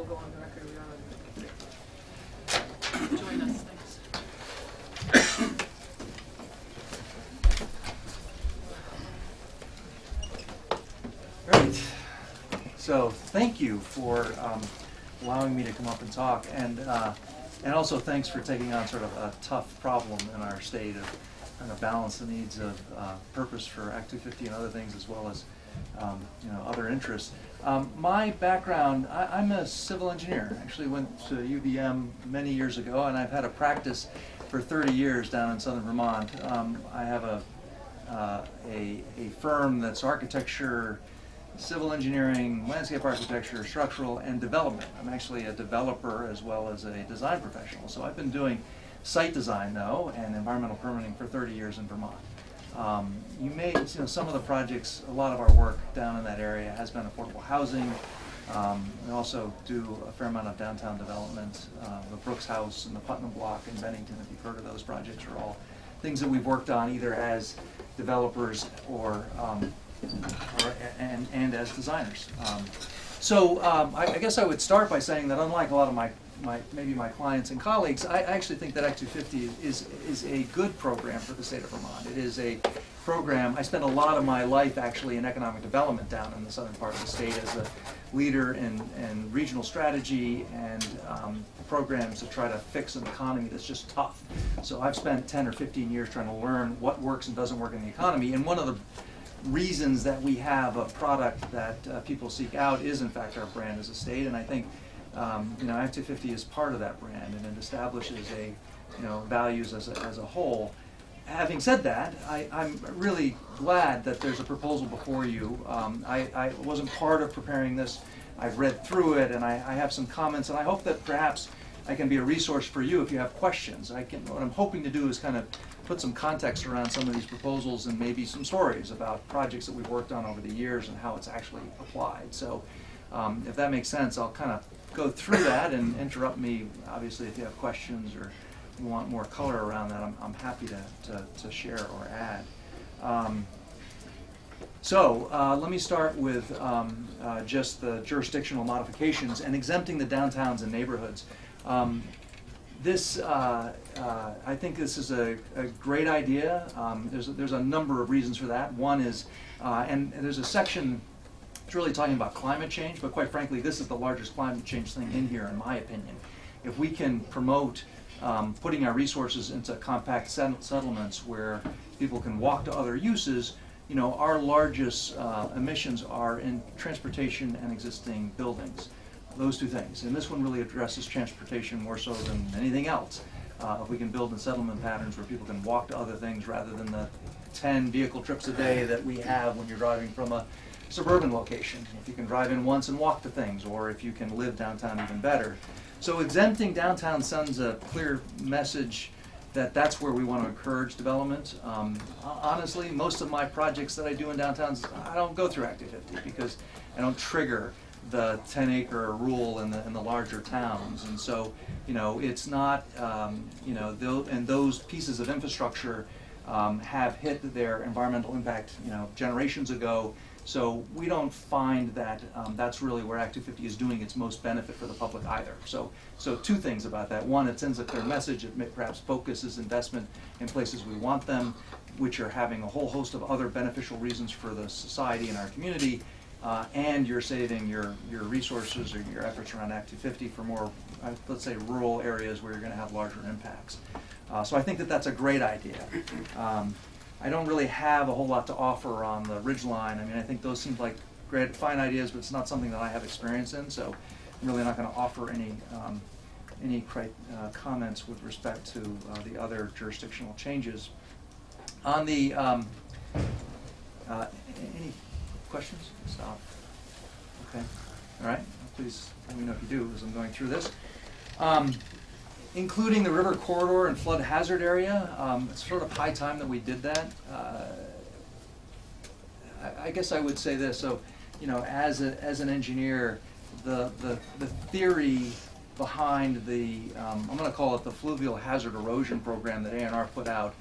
will go on the record. We are join us. Thanks. Great. So thank you for allowing me to come up and talk, and also thanks for taking on sort of a tough problem in our state of trying to balance the needs of purpose for Act 250 and other things, as well as other interests. My background, I'm a civil engineer. Actually went to UVM many years ago, and I've had a practice for 30 years down in southern Vermont. I have a firm that's architecture, civil engineering, landscape architecture, structural, and development. I'm actually a developer as well as a design professional. So I've been doing site design, though, and environmental permitting for 30 years in Vermont. You may, some of the projects, a lot of our work down in that area has been affordable housing. We also do a fair amount of downtown development. The Brooks House and the Putnam Block in Bennington, if you've heard of those projects, are all things that we've worked on either as developers or as designers. I guess I would start by saying that unlike a lot of my clients and colleagues, I actually think that Act 250 is a good program for the state of Vermont. It is a program. I spent a lot of my life actually in economic development down in the southern part of the state as a leader in regional strategy and programs to try to fix an economy that's just tough. So I've spent 10 or 15 years trying to learn what works and doesn't work in the economy, and one of the reasons that we have a product that people seek out is in fact our brand as a state, and I think Act 250 is part of that brand, and it establishes values as a whole. Having said that, I'm really glad that there's a proposal before you. I wasn't part of preparing this. I've read through it, and I have some comments, and I hope that perhaps I can be a resource for you if you have questions. What I'm hoping to do is kind of put some context around some of these proposals and maybe some stories about projects that we've worked on over the years and how it's actually applied. So if that makes sense, I'll kind of go through that and interrupt me, obviously, if you have questions or you want more color around that. I'm happy to share or add. Let me start with just the jurisdictional modifications and exempting the downtowns and neighborhoods. I think this is a great idea. There's a number of reasons for that. One is, and there's a section that's really talking about climate change, but quite frankly, this is the largest climate change thing in here, in my opinion. If we can promote putting our resources into compact settlements where people can walk to other uses, our largest emissions are in transportation and existing buildings. Those two things. And this one really addresses transportation more so than anything else. If we can build in settlement patterns where people can walk to other things rather than the 10 vehicle trips a day that we have when you're driving from a suburban location. If you can drive in once and walk to things, or if you can live downtown, even better. So exempting downtown sends a clear message that that's where we want to encourage development. Honestly, most of my projects that I do in downtowns, I don't go through Act 250 because I don't trigger the 10-acre rule in the larger towns, and so it's not and those pieces of infrastructure have hit their environmental impact generations ago. So we don't find that that's really where Act 250 is doing its most benefit for the public either. So two things about that. One, it sends a clear message. It perhaps focuses investment in places we want them, which are having a whole host of other beneficial reasons for the society and our community. And you're saving your resources or your efforts around Act 250 for more, let's say, rural areas where you're going to have larger impacts. So I think that that's a great idea. I don't really have a whole lot to offer on the ridgeline. I mean, I think those seem like great, fine ideas, but it's not something that I have experience in. So I'm really not going to offer any comments with respect to the other jurisdictional changes. On the any questions? Stop. Okay. All right. Please let me know if you do as I'm going through this. Including the river corridor and flood hazard area, it's sort of high time that we did that. I guess I would say this. So, as an engineer, the theory behind the I'm going to call it the fluvial hazard erosion program that ANR put out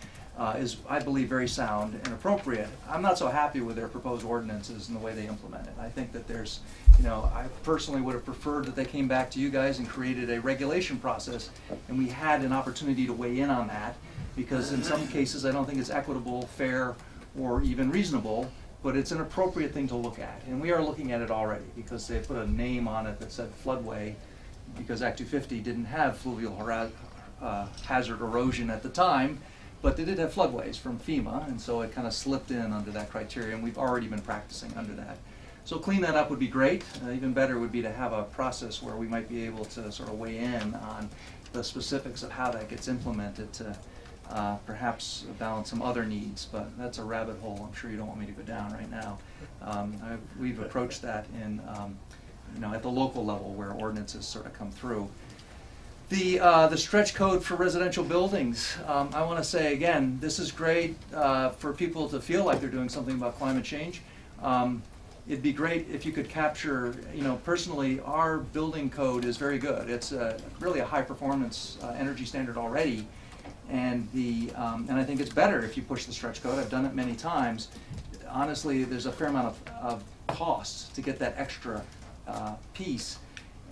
is, I believe, very sound and appropriate. I'm not so happy with their proposed ordinances and the way they implement it. I think that there's, I personally would have preferred that they came back to you guys and created a regulation process, and we had an opportunity to weigh in on that, because in some cases I don't think it's equitable, fair, or even reasonable, but it's an appropriate thing to look at. And we are looking at it already, because they put a name on it that said floodway, because Act 250 didn't have fluvial hazard erosion at the time, but they did have floodways from FEMA, and so it kind of slipped in under that criteria, and we've already been practicing under that. So clean that up would be great. Even better would be to have a process where we might be able to sort of weigh in on the specifics of how that gets implemented to perhaps balance some other needs, but that's a rabbit hole I'm sure you don't want me to go down right now. We've approached that in, at the local level where ordinances sort of come through. The stretch code for residential buildings, I want to say again, this is great for people to feel like they're doing something about climate change. It'd be great if you could capture, personally, our building code is very good. It's really a high performance energy standard already, and I think it's better if you push the stretch code. I've done it many times. Honestly, there's a fair amount of costs to get that extra piece.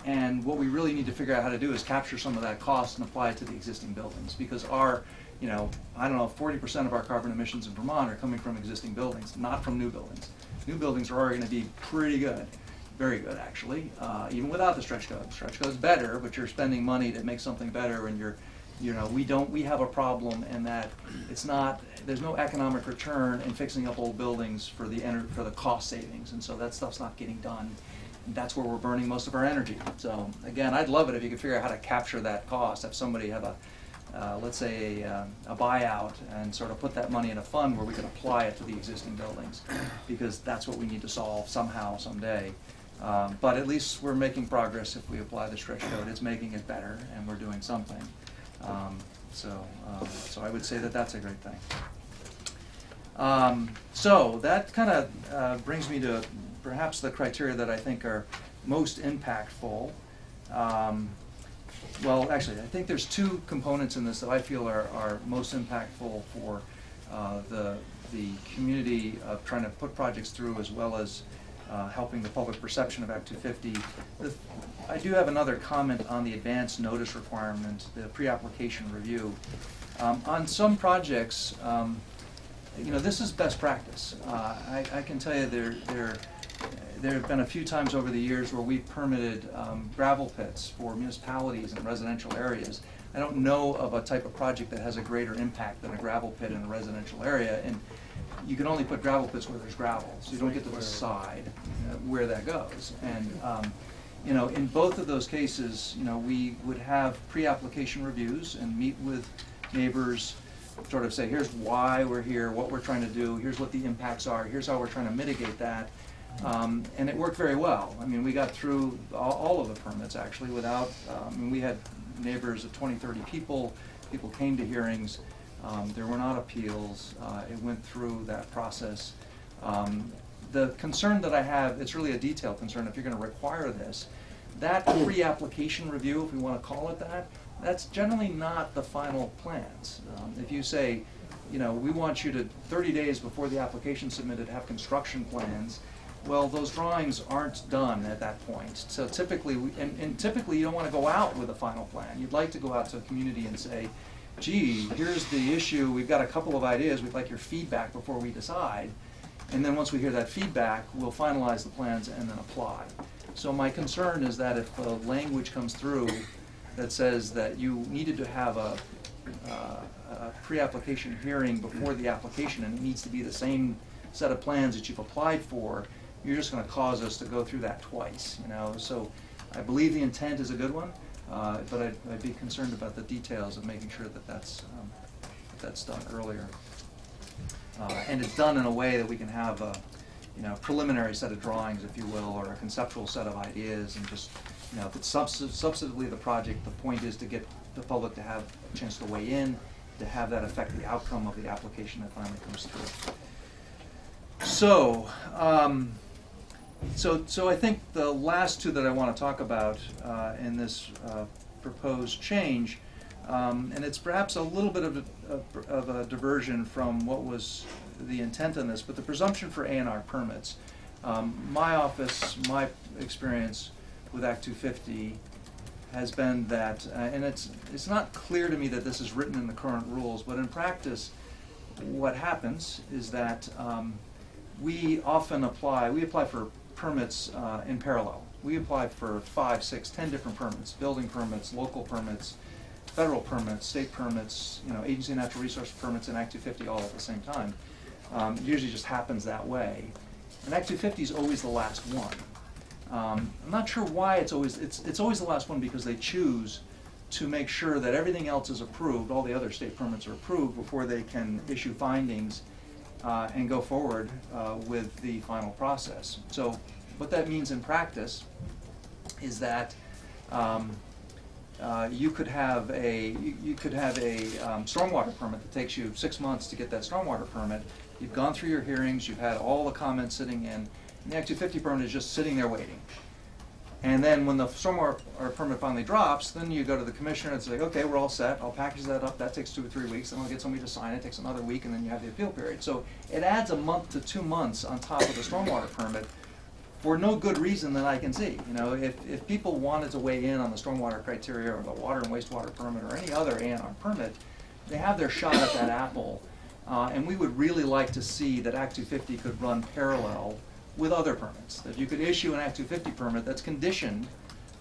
And what we really need to figure out how to do is capture some of that cost and apply it to the existing buildings, because our, 40% of our carbon emissions in Vermont are coming from existing buildings, not from new buildings. New buildings are already going to be pretty good, very good actually, even without the stretch code. Stretch code's better, but you're spending money to make something better, and we have a problem in that there's no economic return in fixing up old buildings for the cost savings, and so that stuff's not getting done. That's where we're burning most of our energy. So again, I'd love it if you could figure out how to capture that cost. Have somebody have let's say a buyout, and sort of put that money in a fund where we can apply it to the existing buildings, because that's what we need to solve somehow, someday. But at least we're making progress if we apply the stretch code. It's making it better, and we're doing something. So I would say that that's a great thing. So that kind of brings me to perhaps the criteria that I think are most impactful. Well, actually, I think there's two components in this that I feel are most impactful for the community of trying to put projects through, as well as helping the public perception of Act 250. I do have another comment on the advance notice requirement, the pre-application review. On some projects, this is best practice. I can tell you there have been a few times over the years where we've permitted gravel pits for municipalities in residential areas. I don't know of a type of project that has a greater impact than a gravel pit in a residential area, and you can only put gravel pits where there's gravel, so you don't get to decide where that goes. And in both of those cases, we would have pre-application reviews and meet with neighbors, sort of say, here's why we're here, what we're trying to do, here's what the impacts are, here's how we're trying to mitigate that. And it worked very well. I mean, we got through all of the permits actually without, we had neighbors of 20, 30 people came to hearings, there were not appeals, it went through that process. The concern that I have, it's really a detailed concern, if you're going to require this, that pre-application review, if we want to call it that, that's generally not the final plans. If you say, we want you to, 30 days before the application submitted, have construction plans, well, those drawings aren't done at that point. So typically, typically you don't want to go out with a final plan. You'd like to go out to a community and say, gee, here's the issue, we've got a couple of ideas, we'd like your feedback before we decide. And then once we hear that feedback, we'll finalize the plans and then apply. So my concern is that if the language comes through that says that you needed to have a pre-application hearing before the application, and it needs to be the same set of plans that you've applied for, you're just going to cause us to go through that twice. So I believe the intent is a good one, but I'd be concerned about the details of making sure that that's done earlier, and it's done in a way that we can have a preliminary set of drawings, if you will, or a conceptual set of ideas, and just if it's substantively the project, the point is to get the public to have a chance to weigh in, to have that affect the outcome of the application that finally comes through. So, so I think the last two that I want to talk about in this proposed change And it's perhaps a little bit of a diversion from what was the intent on this, but the presumption for A&R permits. My office, my experience with Act 250 has been that, and it's not clear to me that this is written in the current rules, but in practice, what happens is that we apply for permits in parallel. We apply for 5, 6, 10 different permits: building permits, local permits, federal permits, state permits, agency of natural resource permits, and Act 250 all at the same time. It usually just happens that way. And Act 250 is always the last one. I'm not sure why it's always the last one, because they choose to make sure that everything else is approved, all the other state permits are approved before they can issue findings and go forward with the final process. So what that means in practice is that you could have a stormwater permit that takes you 6 months to get that stormwater permit. You've gone through your hearings, you've had all the comments sitting in, and the Act 250 permit is just sitting there waiting. And then when the stormwater permit finally drops, then you go to the commissioner and say, okay, we're all set, I'll package that up, that takes 2 or 3 weeks, then I'll get somebody to sign it, takes another week, and then you have the appeal period. So it adds a month to 2 months on top of the stormwater permit for no good reason that I can see. If people wanted to weigh in on the stormwater criteria or the water and wastewater permit or any other A&R permit, they have their shot at that apple. And we would really like to see that Act 250 could run parallel with other permits. That you could issue an Act 250 permit that's conditioned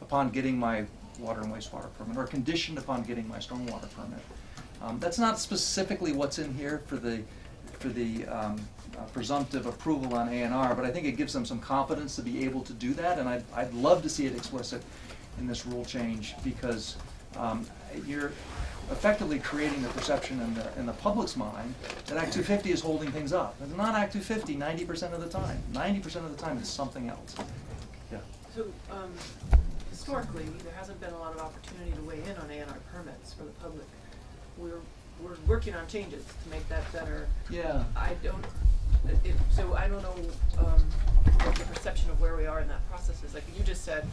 upon getting my water and wastewater permit, or conditioned upon getting my stormwater permit. That's not specifically what's in here for the presumptive approval on A&R, but I think it gives them some confidence to be able to do that, and I'd love to see it explicit in this rule change, because you're effectively creating the perception in the public's mind that Act 250 is holding things up. It's not Act 250 90% of the time. 90% of the time it's something else. Yeah. So historically, there hasn't been a lot of opportunity to weigh in on A&R permits for the public. We're working on changes to make that better. Yeah. I don't know what the perception of where we are in that process is. Like you just said,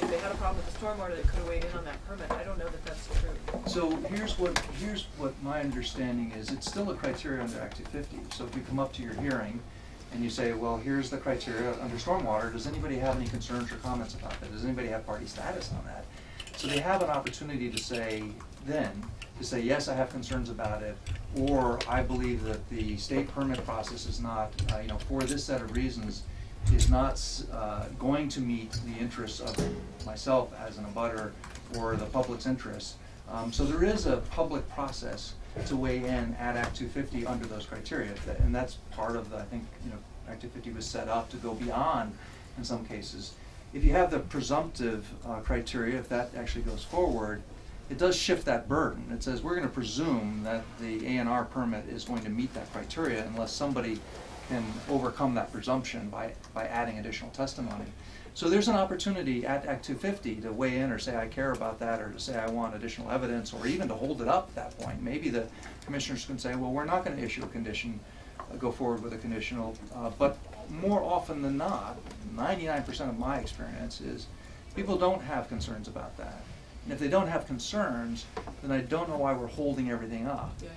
if they had a problem with the stormwater, they could have weighed in on that permit. I don't know that that's true. So here's what my understanding is. It's still a criteria under Act 250. So if you come up to your hearing and you say, well, here's the criteria under stormwater, does anybody have any concerns or comments about that? Does anybody have party status on that? So they have an opportunity to say, yes, I have concerns about it, or I believe that the state permit process is not, for this set of reasons, is not going to meet the interests of myself as an abutter or the public's interests. So there is a public process to weigh in at Act 250 under those criteria, and that's part of I think, Act 250 was set up to go beyond in some cases. If you have the presumptive criteria, if that actually goes forward, it does shift that burden. It says we're going to presume that the A&R permit is going to meet that criteria unless somebody can overcome that presumption by adding additional testimony. So there's an opportunity at Act 250 to weigh in or say I care about that, or to say I want additional evidence, or even to hold it up at that point. Maybe the commissioners can say, well, we're not going to issue a condition, go forward with a conditional, but more often than not, 99% of my experience is people don't have concerns about that. And if they don't have concerns, then I don't know why we're holding everything up. Yeah,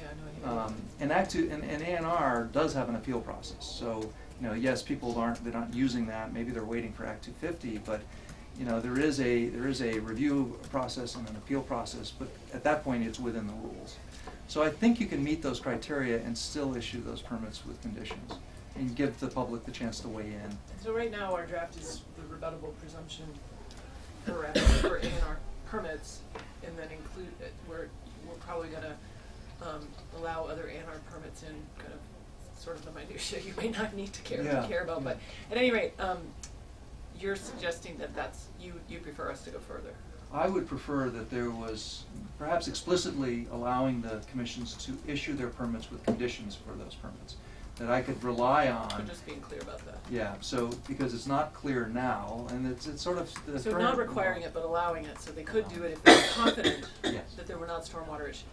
I know. And A&R does have an appeal process. So, yes, they're not using that. Maybe they're waiting for Act 250, but there is a review process and an appeal process. But at that point, it's within the rules. So I think you can meet those criteria and still issue those permits with conditions and give the public the chance to weigh in. So right now, our draft is the rebuttable presumption for A&R permits, and then include it. We're probably going to allow other A&R permits in kind of sort of the minutiae you may not need to care about. But at any rate, you're suggesting that you prefer us to go further. I would prefer that there was perhaps explicitly allowing the commissions to issue their permits with conditions for those permits, that I could rely on. So just being clear about that. Yeah, so because it's not clear now, and it's sort of the so not requiring it, but allowing it, so they could do it if they were confident yes. that there were not stormwater issues.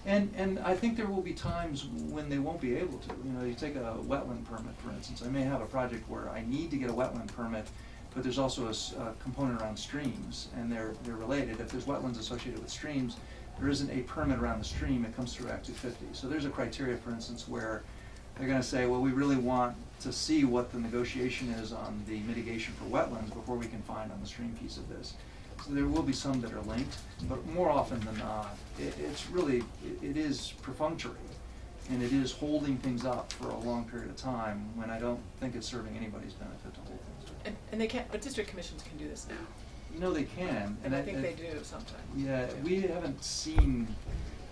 And I think there will be times when they won't be able to. You take a wetland permit, for instance. I may have a project where I need to get a wetland permit, but there's also a component around streams, and they're related. If there's wetlands associated with streams, there isn't a permit around the stream, it comes through Act 250. So there's a criteria, for instance, where they're gonna say, well, we really want to see what the negotiation is on the mitigation for wetlands before we can find on the stream piece of this. So there will be some that are linked, but more often than not, it's really, it is perfunctory. And it is holding things up for a long period of time when I don't think it's serving anybody's benefit to hold things up. And they can't, but district commissions can do this now. You know, they can. And I think they do sometimes. Yeah, we haven't seen,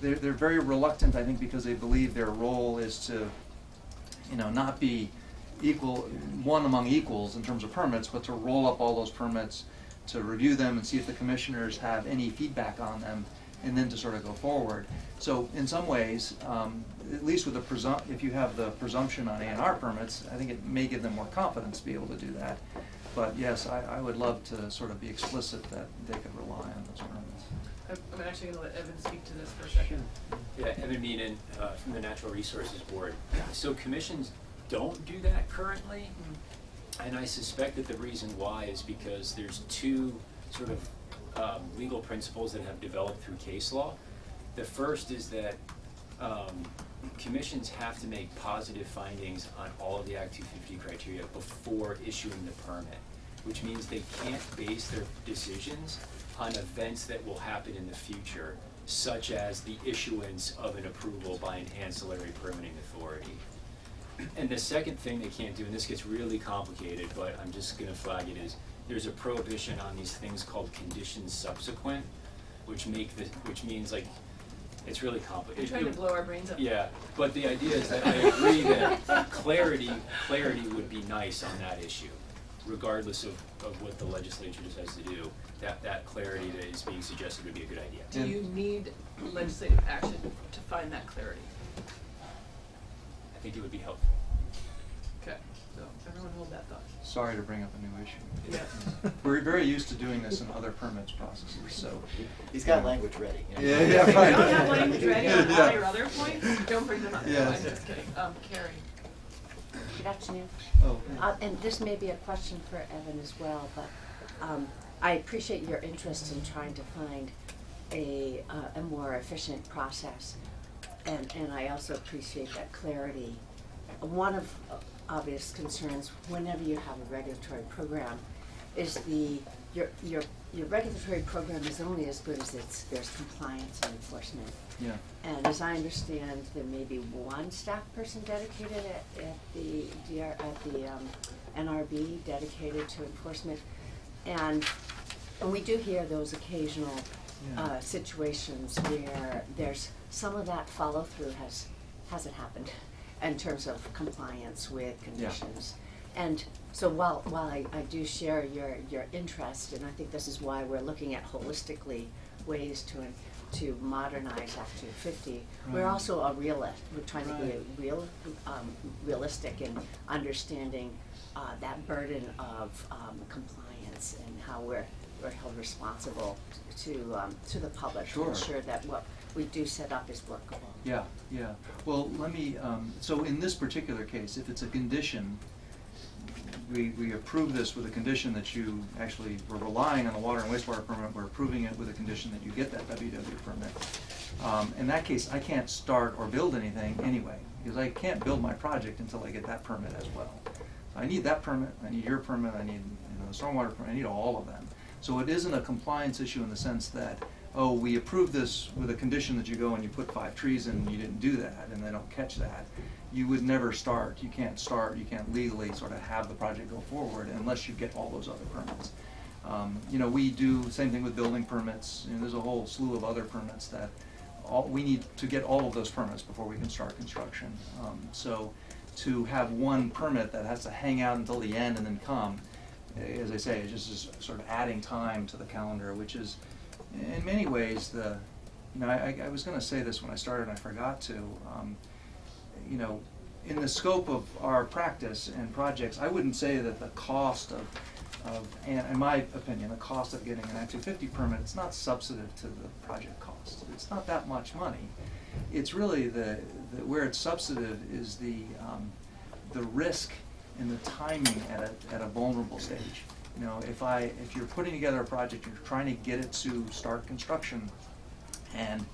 they're very reluctant, I think, because they believe their role is to, you know, not be equal, one among equals in terms of permits, but to roll up all those permits, to review them and see if the commissioners have any feedback on them, and then to sort of go forward. So in some ways, at least with the if you have the presumption on A&R permits, I think it may give them more confidence to be able to do that. But yes, I would love to sort of be explicit that they could rely on those permits. I'm actually gonna let Evan speak to this for a second. Yeah, Evan Meenan from the Natural Resources Board. So commissions don't do that currently, and I suspect that the reason why is because there's two sort of legal principles that have developed through case law. The first is that commissions have to make positive findings on all of the Act 250 criteria before issuing the permit, which means they can't base their decisions on events that will happen in the future, such as the issuance of an approval by an ancillary permitting authority. And the second thing they can't do, and this gets really complicated, but I'm just gonna flag it, is there's a prohibition on these things called conditions subsequent, which means like, it's really complicated. You're trying to blow our brains up. Yeah, but the idea is that I agree that clarity would be nice on that issue, regardless of what the legislature decides to do. That clarity that is being suggested would be a good idea. Do you need legislative action to find that clarity? I think it would be helpful. Okay, so everyone hold that thought. Sorry to bring up a new issue. Yeah. We're very used to doing this in other permits processes, so. He's got language ready. Yeah, If you right. don't have language ready on all Yeah. your other points, don't bring them up. No, Yeah. I'm just kidding. Carrie. Good afternoon. Oh. And this may be a question for Evan as well, but I appreciate your interest in trying to find a more efficient process. And I also appreciate that clarity. One of obvious concerns whenever you have a regulatory program is your regulatory program is only as good as there's compliance and enforcement. Yeah. And as I understand, there may be one staff person dedicated at the NRB dedicated to enforcement, and we do hear those occasional Yeah. situations where there's some of that follow through hasn't happened in terms of compliance with conditions. And so while I do share your interest, and I think this is why we're looking at holistically ways to modernize Act 250, we're Right. also a realist. We're trying to be Right. realistic in understanding that burden of compliance and how we're held responsible to the public Sure. to ensure that what we do set up is workable. Yeah, yeah. Well, let me, so in this particular case, if it's a condition, we approve this with a condition that you actually were relying on the water and wastewater permit, we're approving it with a condition that you get that WW permit. In that case, I can't start or build anything anyway, because I can't build my project until I get that permit as well. I need that permit, I need your permit, I need the stormwater permit, I need all of them. So it isn't a compliance issue in the sense that, oh, we approve this with a condition that you go and you put 5 trees in and you didn't do that and they don't catch that. You would never start, you can't legally sort of have the project go forward unless you get all those other permits. You know, we do the same thing with building permits, you know, there's a whole slew of other permits that we need to get all of those permits before we can start construction. So to have one permit that has to hang out until the end and then come, as I say, it just is sort of adding time to the calendar, which is in many ways you know, I was gonna say this when I started and I forgot to, you know, in the scope of our practice and projects, I wouldn't say that the cost and in my opinion, the cost of getting an Act 250 permit, it's not substantive to the project cost. It's not that much money. It's really where it's substantive is the risk and the timing at a vulnerable stage. You know, if you're putting together a project, you're trying to get it to start construction And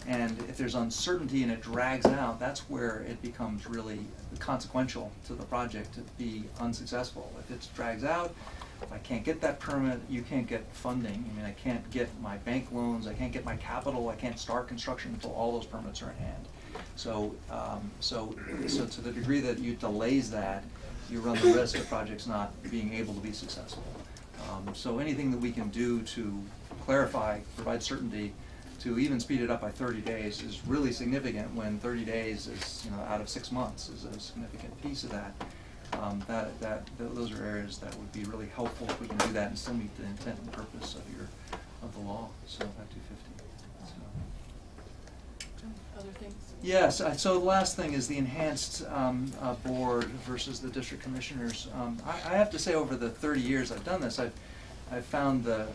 if there's uncertainty and it drags out, that's where it becomes really consequential to the project to be unsuccessful. If it drags out, if I can't get that permit, you can't get funding. I mean, I can't get my bank loans, I can't get my capital, I can't start construction until all those permits are in hand. So to the degree that you delays that, you run the risk of projects not being able to be successful. So anything that we can do to clarify, provide certainty, to even speed it up by 30 days is really significant when 30 days is, out of 6 months is a significant piece of that. Those are areas that would be really helpful if we can do that and still meet the intent and purpose of the law, so Act 250. Other things? Yes, so the last thing is the enhanced board versus the district commissioners. I have to say, over the 30 years I've done this, I've found the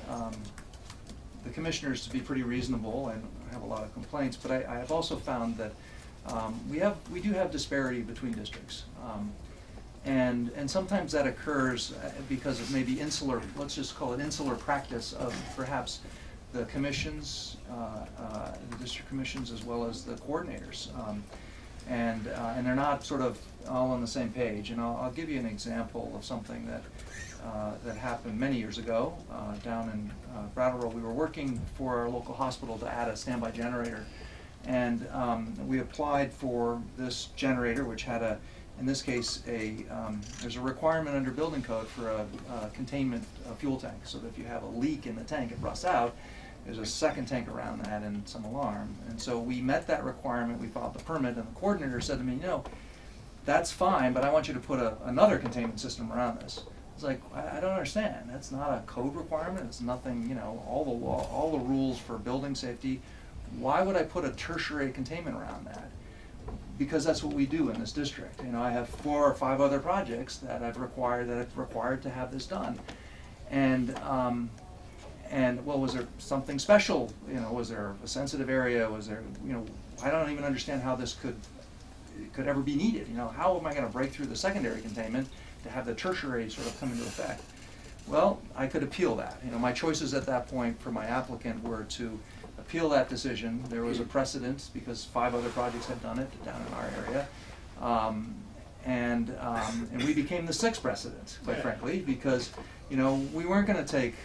commissioners to be pretty reasonable, and I have a lot of complaints, but I have also found that we do have disparity between districts. And sometimes that occurs because of maybe insular, let's just call it insular practice of perhaps the commissions, the district commissions, as well as the coordinators. And they're not sort of all on the same page. And I'll give you an example of something that happened many years ago down in Brattleboro. We were working for our local hospital to add a standby generator. And we applied for this generator, which had in this case, there's a requirement under building code for a containment fuel tank, so that if you have a leak in the tank, it rusts out, there's a second tank around that and some alarm. And so we met that requirement, we filed the permit, and the coordinator said to me, that's fine, but I want you to put another containment system around this. It's like, I don't understand, that's not a code requirement, it's nothing, all the law, all the rules for building safety, why would I put a tertiary containment around that? Because that's what we do in this district. I have 4 or 5 other projects that I've required to have this done. And well, was there something special? Was there a sensitive area? Was there, I don't even understand how this could ever be needed. How am I going to break through the secondary containment to have the tertiary sort of come into effect? Well, I could appeal that. My choices at that point for my applicant were to appeal that decision. There was a precedent because 5 other projects had done it down in our area. And we became the 6th precedent, quite frankly, because we weren't going to take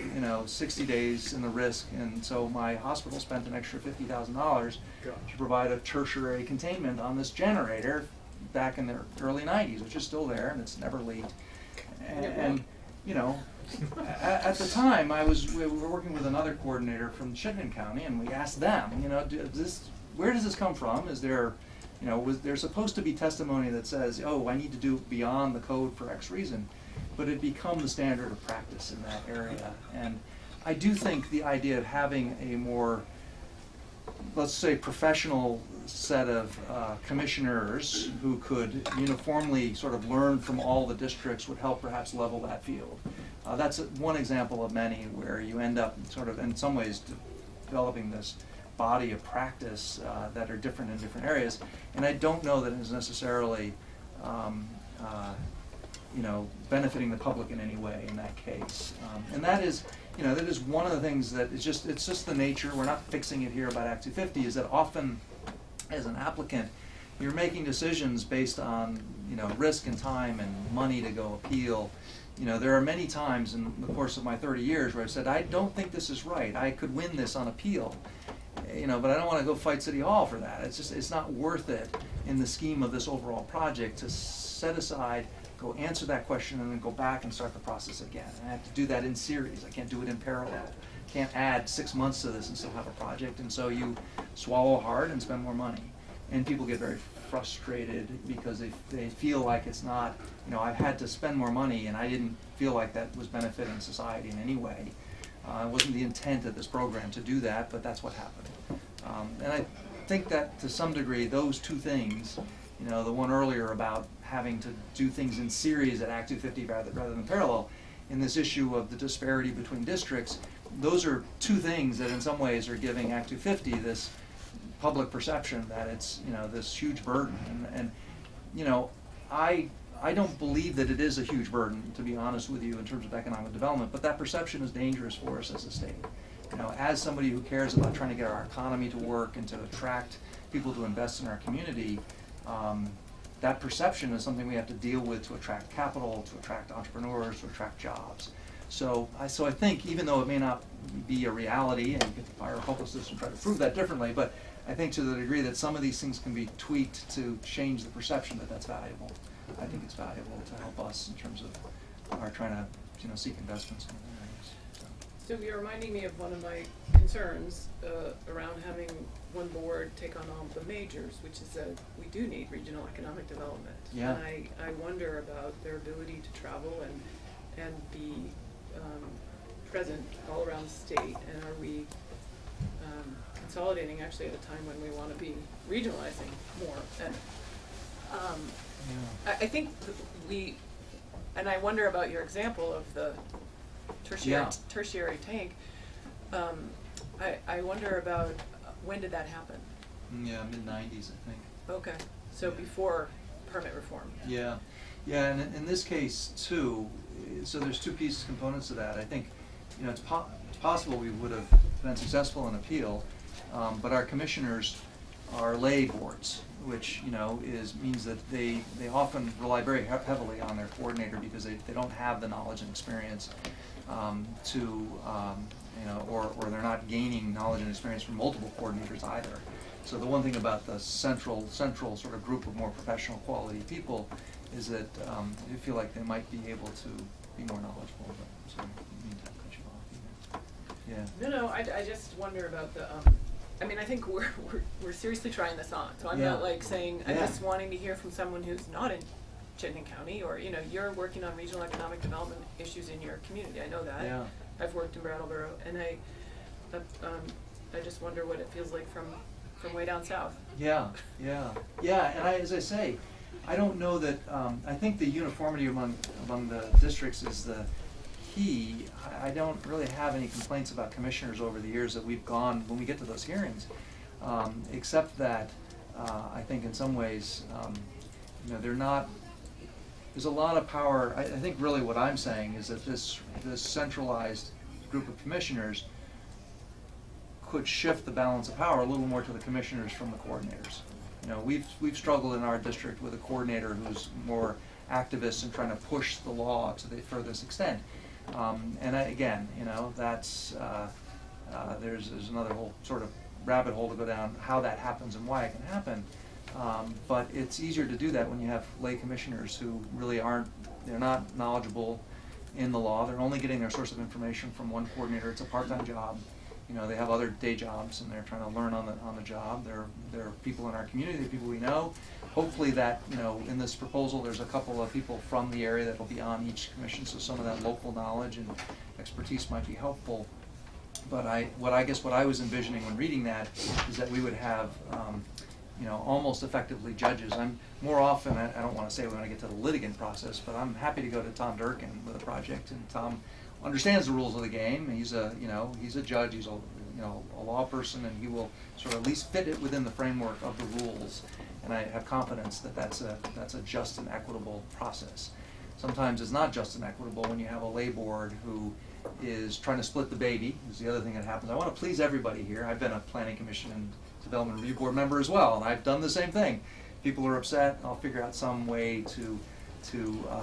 60 days in the risk, and so my hospital spent an extra $50,000 to provide a tertiary containment on this generator back in the early 90s, which is still there and it's never leaked. And at the time, we were working with another coordinator from Chittenden County, and we asked them, where does this come from? Is there, was there supposed to be testimony that says, oh, I need to do beyond the code for X reason, but it become the standard of practice in that area. And I do think the idea of having a more, let's say, professional set of commissioners who could uniformly sort of learn from all the districts would help perhaps level that field. That's one example of many where you end up sort of, in some ways, developing this body of practice that are different in different areas. And I don't know that it is necessarily, benefiting the public in any way in that case. And that is, that is one of the things that is it's just the nature. We're not fixing it here about Act 250. Is that often, as an applicant, you're making decisions based on risk and time and money to go appeal. There are many times in the course of my 30 years where I've said, I don't think this is right. I could win this on appeal, but I don't want to go fight City Hall for that. It's not worth it in the scheme of this overall project to set aside, go answer that question, and then go back and start the process again. And I have to do that in series. I can't do it in parallel. Can't add 6 months to this and still have a project. And so you swallow hard and spend more money. And people get very frustrated because they feel like it's not, I've had to spend more money and I didn't feel like that was benefiting society in any way. It wasn't the intent of this program to do that, but that's what happened. And I think that to some degree, those two things, the one earlier about having to do things in series at Act 250 rather than parallel, in this issue of the disparity between districts, those are two things that in some ways are giving Act 250 this public perception that it's, this huge burden. And I don't believe that it is a huge burden, to be honest with you, in terms of economic development, but that perception is dangerous for us as a state. as somebody who cares about trying to get our economy to work and to attract people to invest in our community, that perception is something we have to deal with to attract capital, to attract entrepreneurs, to attract jobs. So I think even though it may not be a reality, and you get to fire a publicist and try to prove that differently, but I think to the degree that some of these things can be tweaked to change the perception that that's valuable, I think it's valuable to help us in terms of our trying to seek investments in other areas. So you're reminding me of one of my concerns around having one board take on all the majors, which is that we do need regional economic development. Yeah. And I wonder about their ability to travel and be present all around the state, and are we consolidating actually at a time when we want to be regionalizing more? And I think and I wonder about your example of the tertiary tank. I wonder about when did that happen? Yeah, mid-90s, I think. Okay, so Yeah. before permit reform. Yeah, and in this case too, so there's two pieces, components to that. I think, it's possible we would have been successful in appeal, but our commissioners are lay boards, which, means that they often rely very heavily on their coordinator because they don't have the knowledge and experience or they're not gaining knowledge and experience from multiple coordinators either. So the one thing about the central sort of group of more professional quality people is that you feel like they might be able to be more knowledgeable, but so you need to cut you off. Yeah. No, I just wonder about the. I think we're seriously trying this on. So I'm Yeah. not like saying I'm Yeah. just wanting to hear from someone who's not in Chittenden County, or you're working on regional economic development issues in your community. I know that. Yeah. I've worked in Brattleboro, and I just wonder what it feels like from way down south. Yeah, and as I say, I don't know that, I think the uniformity among the districts is the key. I don't really have any complaints about commissioners over the years that we've gone, when we get to those hearings, except that I think in some ways, they're not, there's a lot of power. I think really what I'm saying is that this centralized group of commissioners could shift the balance of power a little more to the commissioners from the coordinators. We've struggled in our district with a coordinator who's more activist and trying to push the law to the furthest extent. That's there's another whole sort of rabbit hole to go down how that happens and why it can happen. But it's easier to do that when you have lay commissioners who really they're not knowledgeable in the law. They're only getting their source of information from one coordinator. It's a part-time job. They have other day jobs and they're trying to learn on the job. They're people in our community, they're people we know. Hopefully that, in this proposal, there's a couple of people from the area that will be on each commission, so some of that local knowledge and expertise might be helpful. But what I was envisioning when reading that is that we would have, almost effectively judges. I'm more often, I don't want to say when I get to the litigant process, but I'm happy to go to Tom Durkin with a project, and Tom understands the rules of the game. He's a judge, he's a law person, and he will sort of at least fit it within the framework of the rules. And I have confidence that that's a just and equitable process. Sometimes it's not just and equitable when you have a lay board who is trying to split the baby. Is the other thing that happens. I want to please everybody here. I've been a planning commission and development review board member as well, and I've done the same thing. People are upset, I'll figure out some way to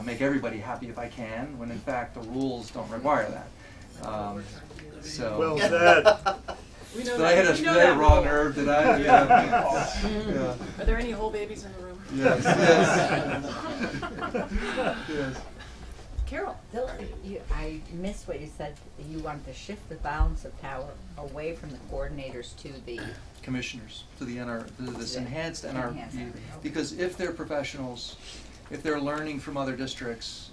make everybody happy if I can, when in fact the rules don't require that. So. Well said. We know Did I hit a raw rule. nerve? Did I? Yeah. Are there any whole babies in the room? Yes. Yes. Carol. I missed what you said. You want to shift the balance of power away from the coordinators to the Commissioners to the this The enhanced enhanced, NRF, okay. because if they're professionals, if they're learning from other districts,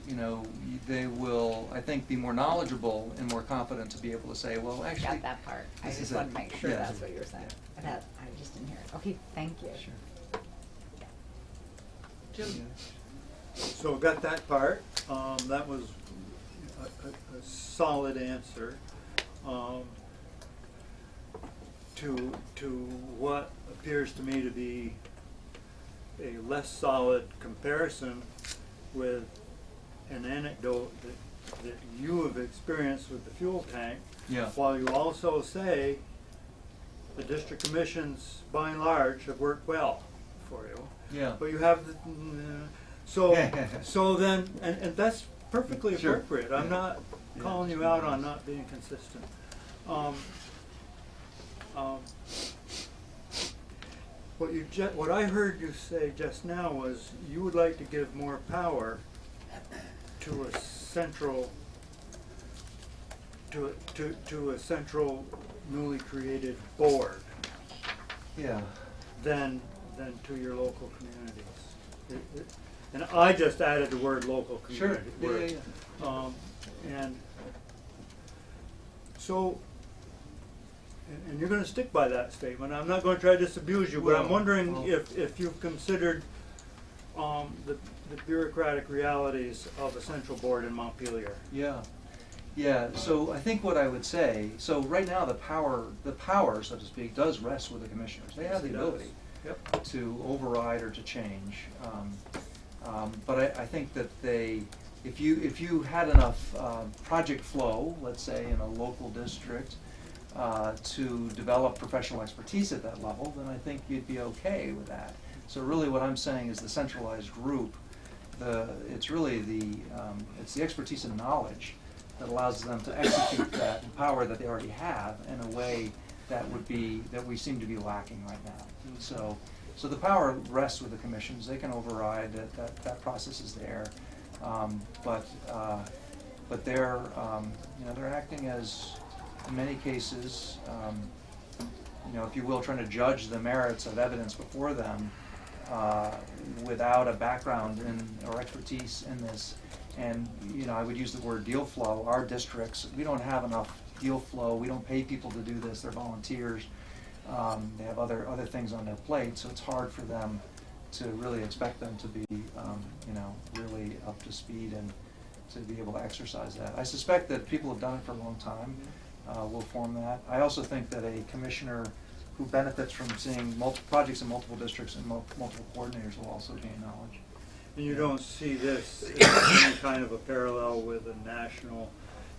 they will, I think, be more knowledgeable and more confident to be able to say, well, actually. got that part. I this just is wanted it. to make sure Yeah. that's what you were saying. Yeah. I just didn't hear it. Okay, thank you. Sure. Jim. So got that part. That was a solid answer. To what appears to me to be a less solid comparison with an anecdote that that you have experienced with the fuel tank, Yeah. while you also say the district commissions, by and large, have worked well for you. Yeah. But you have, so then, and that's perfectly Sure. appropriate. I'm not calling you out on not being consistent. What I heard you say just now was you would like to give more power to a central, to a central newly created board Yeah. than to your local communities. And I just added the word local Sure. community. Yeah. And so, and you're gonna stick by that statement, I'm not gonna try to disabuse you, but I'm Well, wondering well. if you've considered, the bureaucratic realities of a central board in Montpelier. Yeah, yeah, so I think what I would say, so right now the power, so to speak, does rest with the commissioners. They have the Yes, it does. ability Yep. to override or to change. But I think that if you had enough project flow, let's say in a local district, to develop professional expertise at that level, then I think you'd be okay with that. So really what I'm saying is the centralized group, it's really it's the expertise and knowledge that allows them to execute that power that they already have in a way that we seem to be lacking right now. So the power rests with the commissions. They can override that process is there. But they're they're acting as, in many cases, if you will, trying to judge the merits of evidence before them without a background or expertise in this. And I would use the word deal flow. Our districts, we don't have enough deal flow. We don't pay people to do this. They're volunteers. They have other things on their plate, so it's hard for them to really expect them to be really up to speed and to be able to exercise that. I suspect that people have done it for a long time will form that. I also think that a commissioner who benefits from seeing multiple projects in multiple districts and multiple coordinators will also gain knowledge. And you don't see this as any kind of a parallel with a national,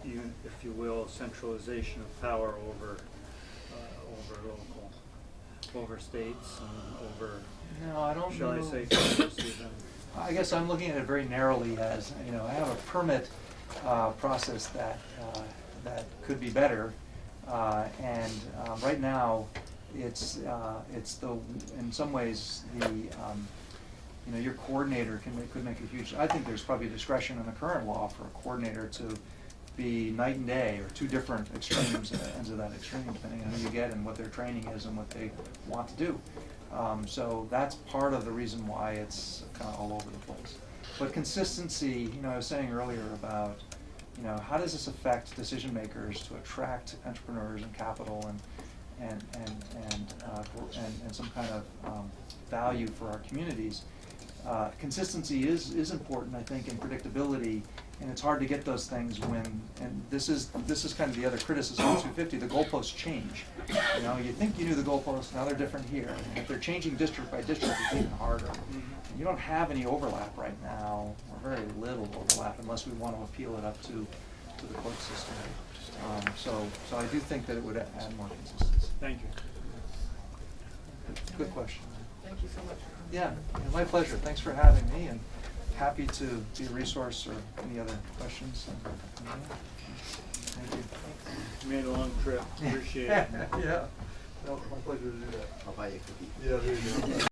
if you will, centralization of power over local, over states and over, No, I don't shall I know. say, Congress even. I guess I'm looking at it very narrowly as, I have a permit process that could be better. And right now, it's in some ways your coordinator could make a huge, I think there's probably discretion in the current law for a coordinator to be night and day, or two different extremes, ends of that extreme, depending on who you get and what their training is and what they want to do. So that's part of the reason why it's kind of all over the place. But consistency, I was saying earlier about, how does this affect decision makers to attract entrepreneurs and capital and some kind of value for our communities. Consistency is important, I think, and predictability, and it's hard to get those things and this is kind of the other criticism of 250, the goalposts change. You think you knew the goalposts, now they're different here. And if they're changing district by district, it's even harder. You don't have any overlap right now, or very little overlap, unless we want to appeal it up to the court system. So I do think that it would add more consistency. Thank you. Good question. Thank you so much. Yeah, my pleasure. Thanks for having me, and happy to be a resource or any other questions. Thank you. You made a long trip, appreciate it. Yeah, no, my pleasure to do that. I'll buy you a cookie. Yeah, there you go.